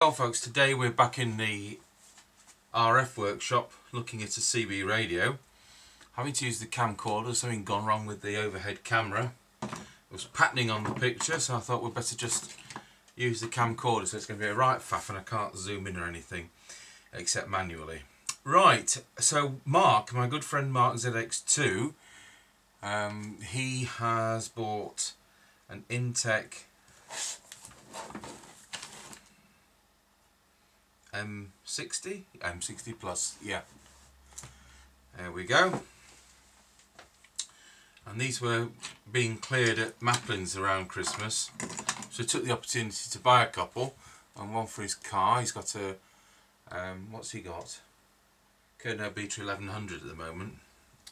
Well folks, today we're back in the RF workshop looking at a CB radio. Having to use the camcorder, something gone wrong with the overhead camera. It was patterning on the picture, so I thought we'd better just use the camcorder, so it's going to be a right faff and I can't zoom in or anything except manually. Right, so Mark, my good friend Mark ZX2, he has bought an Intek M60 Plus, yeah. There we go. And these were being cleared at Maplin's around Christmas, so he took the opportunity to buy a couple, and one for his car. He's got a what's he got? Kerno Beta 1100 at the moment,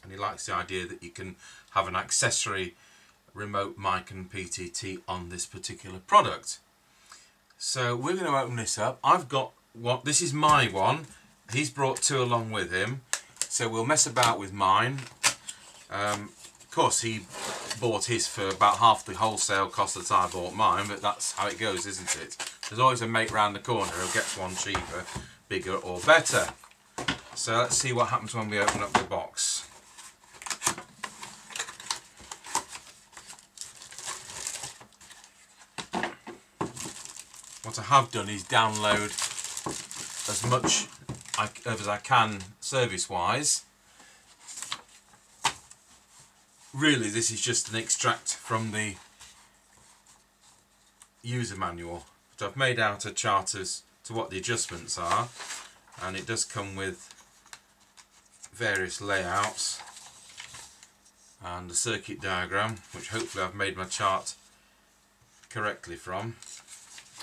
and he likes the idea that you can have an accessory remote mic and PTT on this particular product. So we're going to open this up. I've got what, this is my one. He's brought two along with him, so we'll mess about with mine. Of course, he bought his for about half the wholesale cost that I bought mine, but that's how it goes, isn't it? There's always a mate round the corner who gets one cheaper, bigger or better. So let's see what happens when we open up the box. What I have done is download as much as I can service-wise. Really, this is just an extract from the user manual. So I've made out a chart as to what the adjustments are, and it does come with various layouts and a circuit diagram, which hopefully I've made my chart correctly from.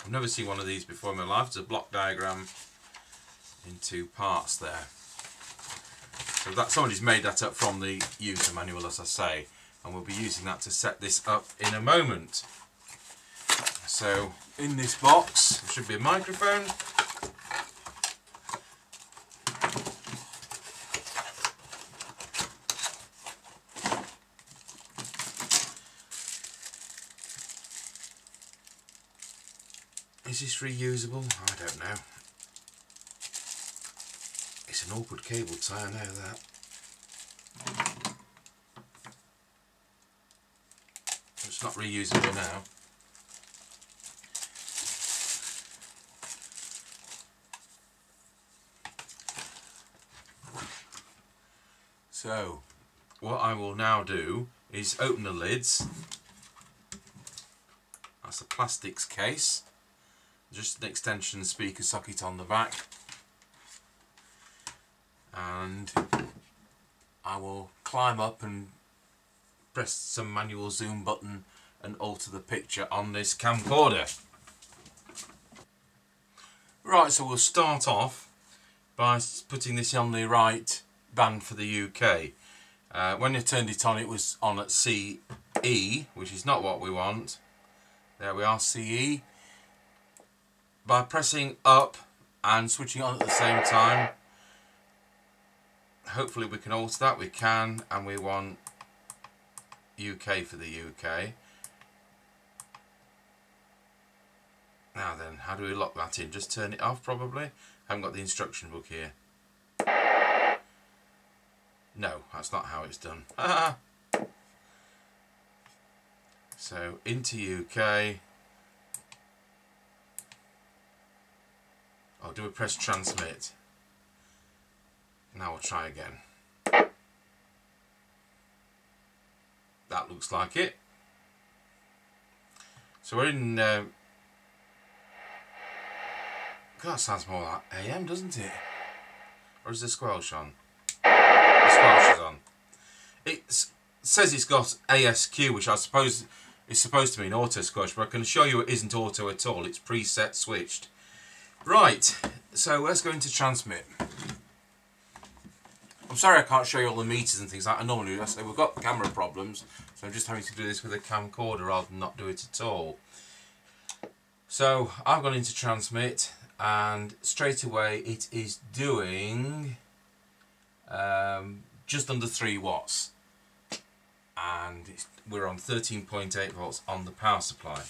I've never seen one of these before in my life. It's a block diagram in two parts there. So that somebody's made that up from the user manual, as I say, and we'll be using that to set this up in a moment. So in this box there should be a microphone, is this reusable? I don't know. It's an awkward cable tie, I know that. It's not reusable now. So, what I will now do is open the lids. That's a plastics case. Just an extension speaker socket on the back. And I will climb up and press some manual zoom button and alter the picture on this camcorder. Right, so we'll start off by putting this on the right band for the UK. When I turned it on, it was on at CE, which is not what we want. There we are, CE. By pressing up and switching on at the same time, hopefully we can alter that. We can, and we want UK for the UK. Now then, how do we lock that in? Just turn it off probably. I haven't got the instruction book here. No, that's not how it's done. So into UK. Oh, do we press transmit? Now we'll try again. That looks like it. So we're in... God, that sounds more like AM, doesn't it? Or is the squelch on? The squelch is on. It says it's got ASQ, which I suppose is supposed to mean auto squelch, but I can assure you it isn't auto at all. It's preset switched. Right, so let's go into transmit. I'm sorry I can't show you all the meters and things like I normally do. I say we've got camera problems, so I'm just having to do this with a camcorder rather than not do it at all. So I've gone into transmit, and straight away it is doing just under 3 watts, and we're on 13.8 volts on the power supply.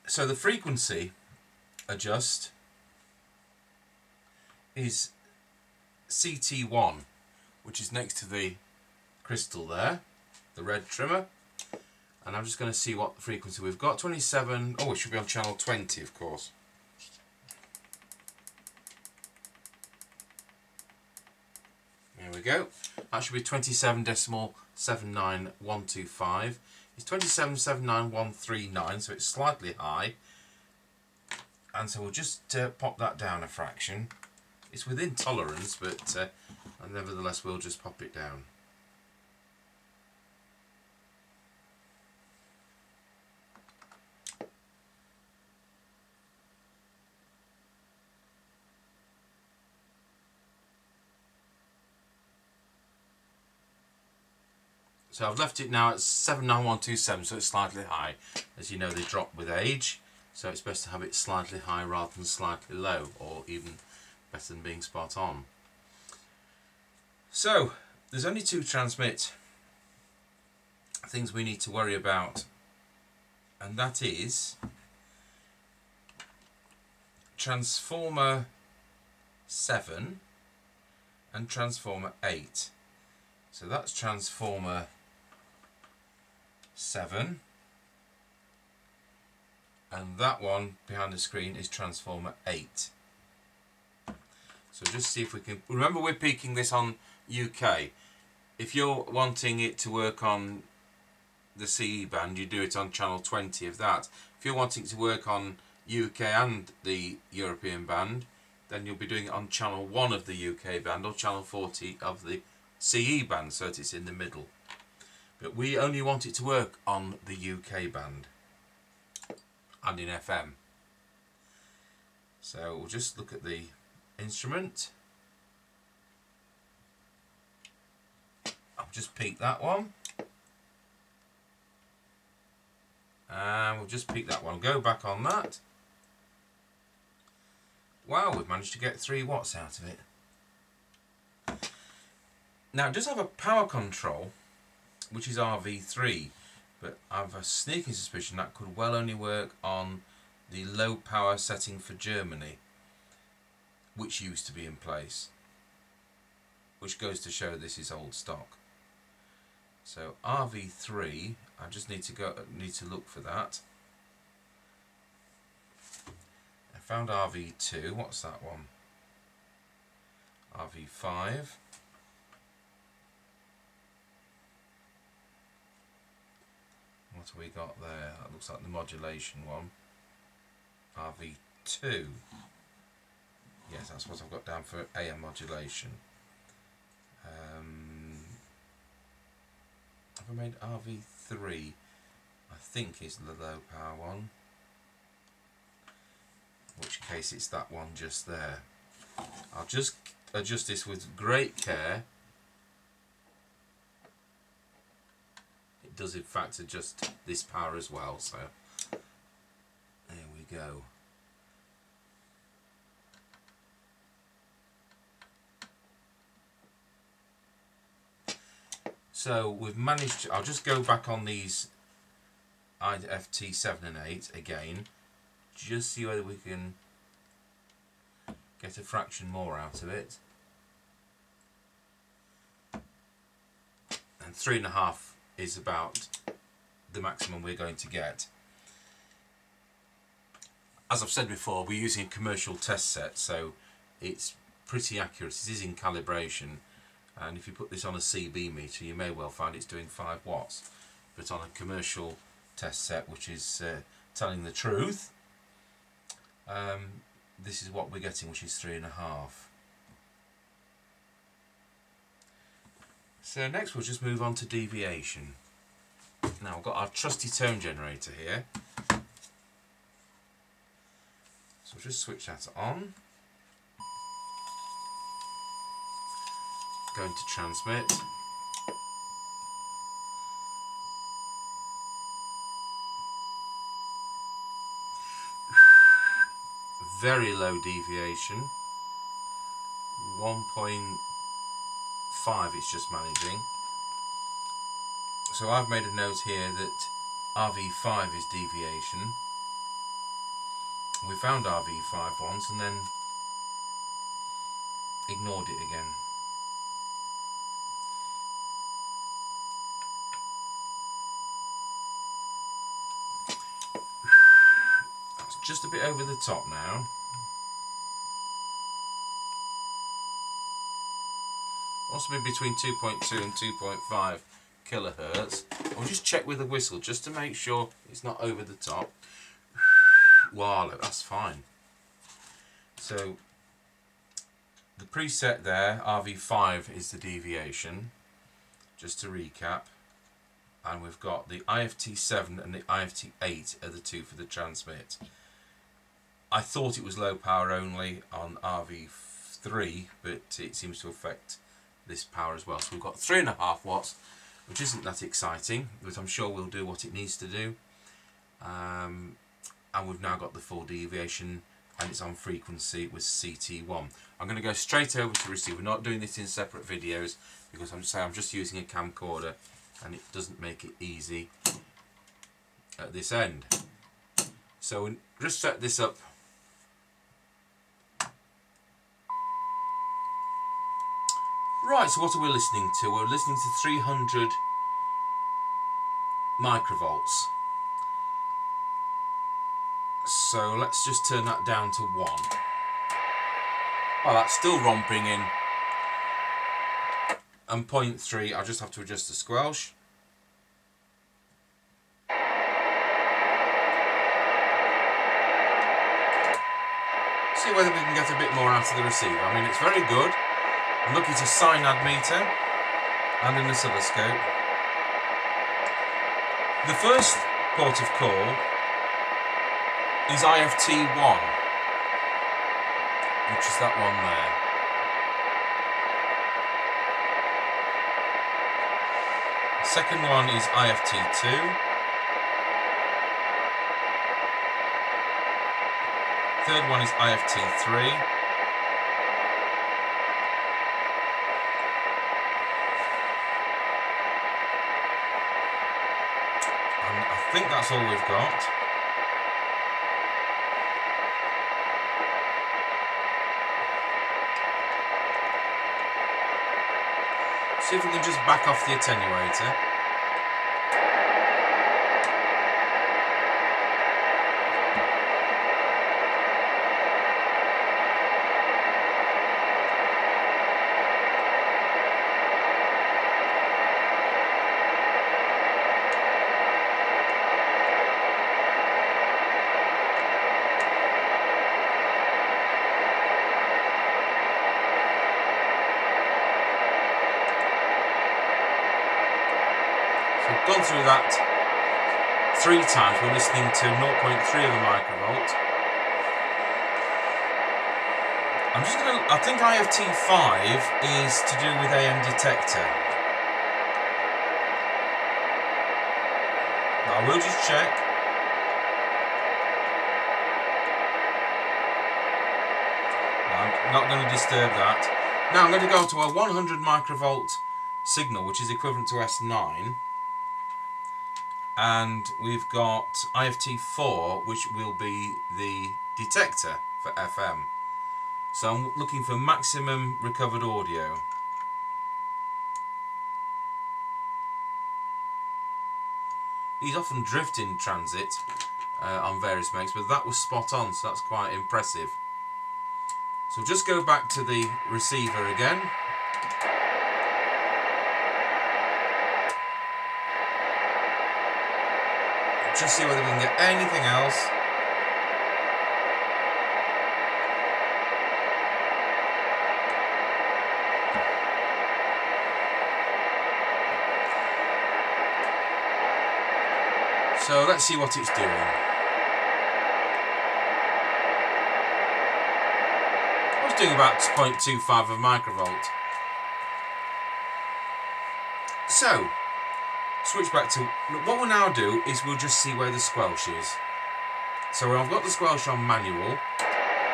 So the frequency adjust is CT1, which is next to the crystal there, the red trimmer. And I'm just going to see what frequency we've got. 27, oh, it should be on channel 20, of course. There we go. That should be 27.79125. It's 27.79139, so it's slightly high. And so we'll just pop that down a fraction. It's within tolerance, but nevertheless we'll just pop it down. So I've left it now at 79127, so it's slightly high. As you know, they drop with age, so it's best to have it slightly high rather than slightly low, or even better than being spot on. So there's only two transmit things we need to worry about, and that is transformer 7 and transformer 8. So that's transformer 7, and that one behind the screen is transformer 8. So just see if we can, remember we're peaking this on UK. If you're wanting it to work on the CE band, you do it on channel 20 of that. If you're wanting it to work on UK and the European band, then you'll be doing it on channel 1 of the UK band or channel 40 of the CE band, so that it's in the middle. But we only want it to work on the UK band and in FM. So we'll just look at the instrument. I'll just peak that one. And we'll just peak that one. Go back on that. Wow, we've managed to get 3 watts out of it. Now it does have a power control, which is RV3, but I have a sneaking suspicion that could well only work on the low power setting for Germany, which used to be in place, which goes to show this is old stock. So RV3, I just need to look for that. I found RV2. What's that one? RV5. What have we got there? That looks like the modulation one. RV2. Yes, that's what I've got down for AM modulation. Have I made RV3? I think is the low power one. In which case it's that one just there. I'll just adjust this with great care. It does in fact adjust this power as well, so there we go. So we've managed to, I'll just go back on these IFT 7 and 8 again, just see whether we can get a fraction more out of it. And 3.5 is about the maximum we're going to get. As I've said before, we're using a commercial test set, so it's pretty accurate. It is in calibration, and if you put this on a CB meter, you may well find it's doing 5 watts. But on a commercial test set, which is telling the truth, this is what we're getting, which is 3.5. So next we'll just move on to deviation. Now we've got our trusty tone generator here. So we'll just switch that on. Going to transmit. Very low deviation. 1.5 it's just managing. So I've made a note here that RV5 is deviation. We found RV5 once and then ignored it again. That's just a bit over the top now. Wants to be between 2.2 and 2.5 kilohertz. I'll just check with the whistle just to make sure it's not over the top. Wow, that's fine. So the preset there, RV5, is the deviation, just to recap, and we've got the IFT7 and the IFT8 are the two for the transmit. I thought it was low power only on RV3, but it seems to affect this power as well. So we've got 3.5 watts, which isn't that exciting, but I'm sure will do what it needs to do. And we've now got the full deviation, and it's on frequency with CT1. I'm going to go straight over to receive. We're not doing this in separate videos because I'm just using a camcorder, and it doesn't make it easy at this end. So we'll just set this up. Right, so what are we listening to? We're listening to 300 microvolts. So let's just turn that down to 1. Oh, that's still romping in. And 0.3, I'll just have to adjust the squelch. See whether we can get a bit more out of the receiver. I mean, it's very good. I'm looking at a cyanide meter and an oscilloscope. The first port of call is IFT1, which is that one there. The second one is IFT2. Third one is IFT3. And I think that's all we've got. See if we can just back off the attenuator. Gone through that 3 times. We're listening to 0.3 of a microvolt. I'm just going to, I think IFT5 is to do with AM detector. I will just check. No, I'm not going to disturb that. Now I'm going to go to a 100 microvolt signal, which is equivalent to S9. And we've got IFT4, which will be the detector for FM. So I'm looking for maximum recovered audio. These often drift in transit on various makes, but that was spot on, so that's quite impressive. So just go back to the receiver again. Just see whether we can get anything else. So let's see what it's doing. I was doing about 0.25 of a microvolt. So switch back to, what we'll now do is we'll just see where the squelch is. So when I've got the squelch on manual,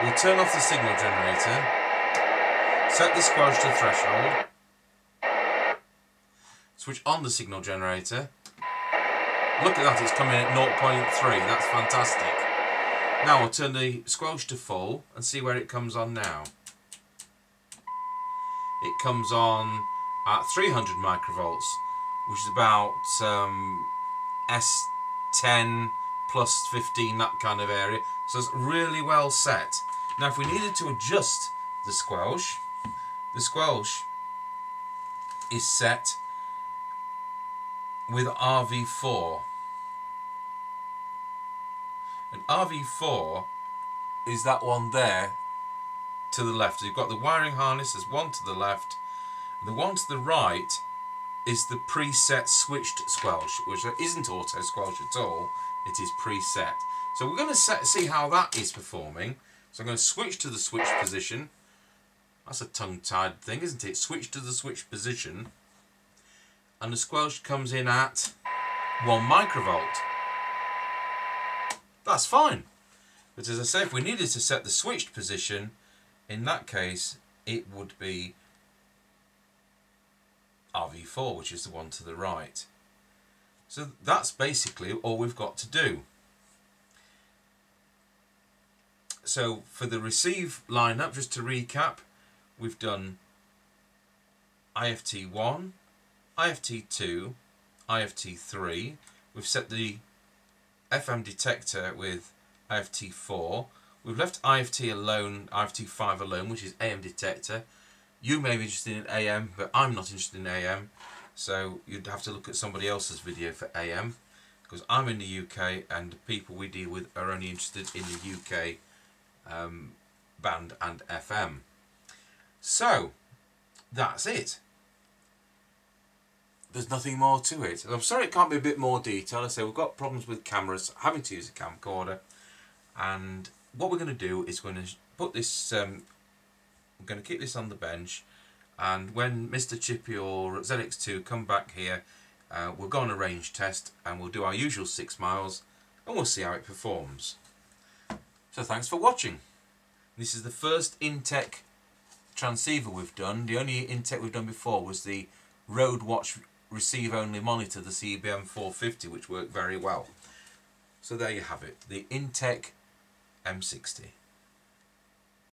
we'll turn off the signal generator, set the squelch to threshold, switch on the signal generator. Look at that, it's coming at 0.3, that's fantastic. Now I'll turn the squelch to full and see where it comes on now. It comes on at 300 microvolts, which is about S10 plus 15, that kind of area. So it's really well set. Now if we needed to adjust the squelch is set with RV4. And RV4 is that one there to the left. So you've got the wiring harness, there's one to the left. The one to the right is the preset switched squelch, which isn't auto squelch at all, it is preset. So we're going to see how that is performing. So I'm going to switch to the switch position. That's a tongue-tied thing, isn't it? Switch to the switch position. And the squelch comes in at 1 microvolt. That's fine. But as I say, if we needed to set the switched position, in that case, it would be RV4, which is the one to the right. So that's basically all we've got to do. So for the receive lineup, just to recap, we've done IFT1, IFT2, IFT3. We've set the FM detector with IFT4. We've left IFT alone, IFT5 alone, which is AM detector. You may be interested in AM, but I'm not interested in AM. So you'd have to look at somebody else's video for AM, because I'm in the UK and the people we deal with are only interested in the UK band and FM. So that's it. There's nothing more to it. I'm sorry it can't be a bit more detailed. I say we've got problems with cameras, having to use a camcorder, and what we're going to do is we're going to put this. We're going to keep this on the bench, and when Mr. Chippy or ZX2 come back here, we'll go on a range test and we'll do our usual 6 miles and we'll see how it performs. So thanks for watching. This is the first Intek transceiver we've done. The only Intek we've done before was the Road Watch receive only monitor, the CBM 450, which worked very well. So there you have it, the Intek M60.